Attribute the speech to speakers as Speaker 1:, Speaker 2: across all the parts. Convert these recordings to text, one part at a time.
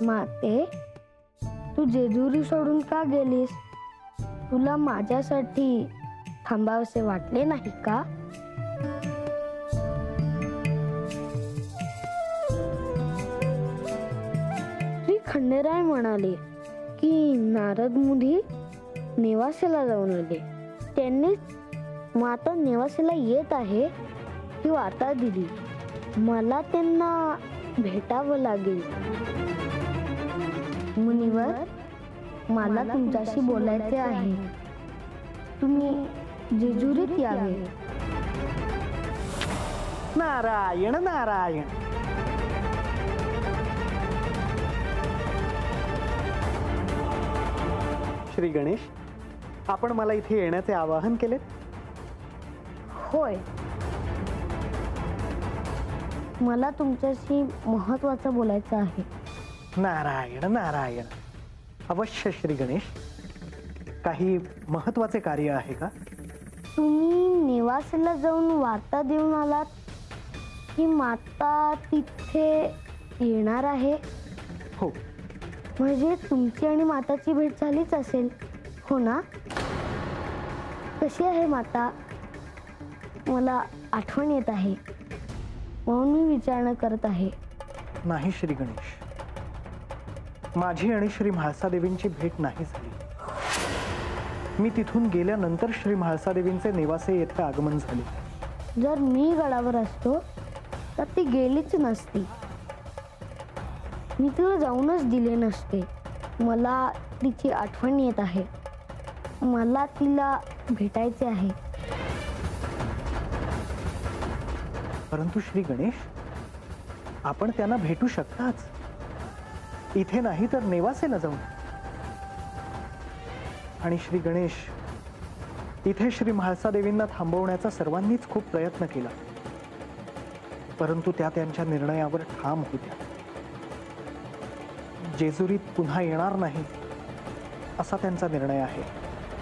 Speaker 1: माते, तू जेजुरी सोडून का गेलीस? तुला माझ्यासाठी थांबावसे वाटले नाही का? श्री खंडेराय म्हणाले की नारद मुनी नेवासेला जाऊन आले. त्यांनीच माता नेवासेला येत आहे ही वार्ता दिली. मला त्यांना भेटावं लागेल. मुनिवर, मला तुमच्याशी बोलायचे आहे. तुम्ही जेजुरीत यावे.
Speaker 2: नारायण नारायण. श्री गणेश, आपण मला इथे येण्याचे आवाहन केले?
Speaker 1: होय, मला तुमच्याशी महत्त्वाचं बोलायचं आहे.
Speaker 2: नारायण नारायण. अवश्य श्री गणेश. काही महत्त्वाचे कार्य आहे का?
Speaker 1: तुम्ही नेवासेला जाऊन वार्ता देऊन आलात की माता तिथे येणार आहे.
Speaker 2: हो.
Speaker 1: म्हणजे तुमची आणि माताची भेट झालीच असेल, हो ना? कशी आहे माता? मला आठवण येत आहे म्हणून मी विचारणा करत आहे.
Speaker 2: नाही श्री गणेश, माझी आणि श्री म्हाळसादेवींची भेट नाही झाली. मी तिथून गेल्यानंतर श्री म्हाळसादेवींचे नेवासे येथे आगमन झाले.
Speaker 1: जर मी गडावर असतो तर ती गेलीच नसती. मी तिला जाऊनच दिले नसते. मला तिची आठवण येत आहे. मला तिला भेटायचे आहे.
Speaker 2: परंतु श्री गणेश, आपण त्यांना भेटू शकताच. इथे नाही तर नेवासेला जाऊन. आणि श्री गणेश, इथे श्री म्हाळसादेवींना थांबवण्याचा सर्वांनीच खूप प्रयत्न केला, परंतु त्या त्यांच्या निर्णयावर ठाम होत्या. जेजुरीत पुन्हा येणार नाही असा त्यांचा निर्णय आहे.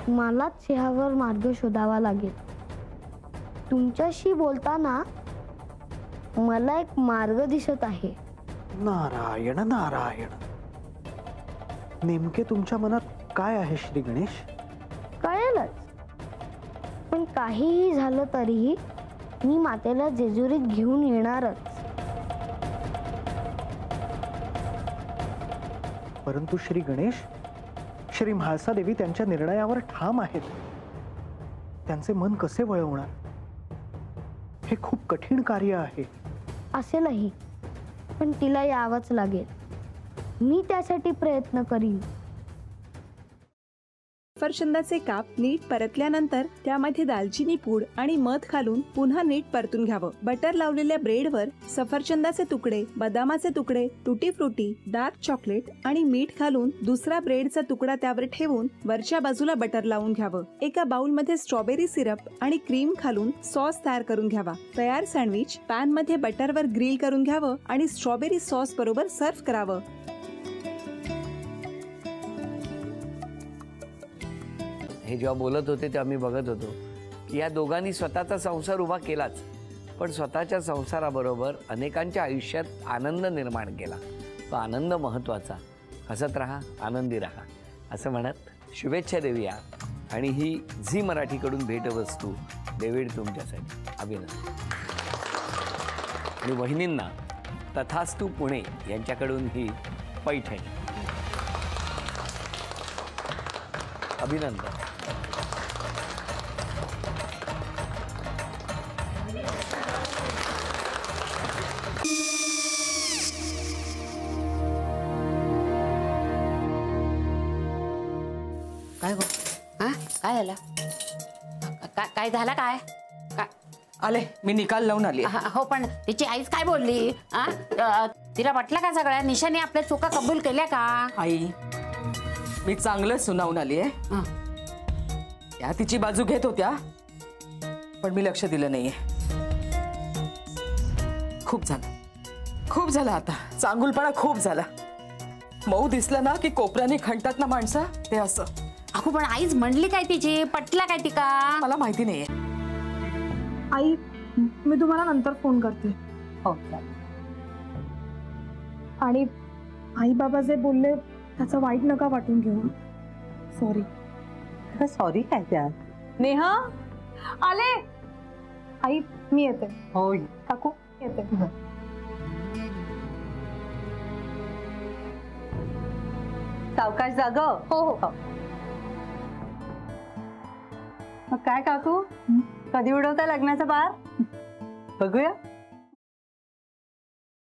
Speaker 1: मलाच ह्यावर मार्ग शोधावा लागेल. तुमच्याशी बोलताना मला एक मार्ग दिसत आहे.
Speaker 2: नारायण नारायण. नेमके तुमच्या मनात काय आहे श्री गणेश?
Speaker 1: कळेलच. पण काहीही झालं तरीही मी मातेला जेजुरीत घेऊन येणारच.
Speaker 2: परंतु श्री गणेश, श्री म्हाळसादेवी त्यांच्या निर्णयावर ठाम आहेत. त्यांचे मन कसे वळवणार? हे खूप कठीण कार्य आहे.
Speaker 1: असेलही, पण तिला यावंच लागेल. मी त्यासाठी प्रयत्न करीन.
Speaker 3: सफरचंदाचे काप नीट परतल्यानंतर त्यामध्ये दालचिनी पूड आणि मध घालून पुन्हा नीट परतून घ्यावं. बटर लावलेल्या ब्रेडवर सफरचंदाचे तुकडे, बदामाचे तुकडे, टुटी फ्रुटी, डार्क चॉकलेट आणि मीठ घालून दुसरा ब्रेडचा तुकडा त्यावर ठेवून वरच्या बाजूला बटर लावून घ्यावं. एका बाउलमध्ये स्ट्रॉबेरी सिरप आणि क्रीम घालून सॉस तयार करून घ्यावा. तयार सँडविच पॅन मध्ये बटरवर ग्रिल करून घ्यावं आणि स्ट्रॉबेरी सॉस बरोबर सर्व्ह करावं.
Speaker 4: हे जेव्हा बोलत होते तेव्हा मी बघत होतो की या दोघांनी स्वतःचा संसार उभा केलाच, पण स्वतःच्या संसाराबरोबर अनेकांच्या आयुष्यात आनंद निर्माण केला. तो आनंद महत्त्वाचा. हसत राहा, आनंदी राहा असं म्हणत शुभेच्छा देऊया. आणि ही झी मराठीकडून भेटवस्तू डेव्हिड तुमच्यासाठी. अभिनंदन. आणि वहिनींना तथास्तू पुणे यांच्याकडून ही पैठणी. अभिनंदन.
Speaker 5: काय गो? काय झालं? काय झालं? काय
Speaker 6: आले, मी निकाल लावून आली.
Speaker 5: हो, पण तिची आईच काय बोलली? तिला वाटलं का सगळ्या निशाने आपल्या चुका कबूल केल्या का?
Speaker 6: आई, मी चांगलं सुनावून आली आहे. त्या तिची बाजू घेत होत्या, पण मी लक्ष दिलं नाहीये. खूप झालं आता. चांगुलपणा खूप झाला. मऊ दिसलं ना की कोपऱ्याने खणतात ना माणसं, ते असं.
Speaker 5: अगो, पण आईच म्हणली काय तिची? पटला काय तिका?
Speaker 6: मला माहिती नाहीये.
Speaker 7: आई, मी तुम्हाला नंतर फोन करते.
Speaker 5: हो.
Speaker 7: आणि आई बाबा जे बोलले त्याचं वाईट नका वाटून घेऊ. सॉरी.
Speaker 8: सॉरी काय त्यात?
Speaker 7: नेहा आले. आई मी येते.
Speaker 8: होय
Speaker 7: काकू येते.
Speaker 8: सावकाश जाग.
Speaker 7: हो हो.
Speaker 8: मग काय काकू, कधी उडवता लग्नाचा बार? बघूया.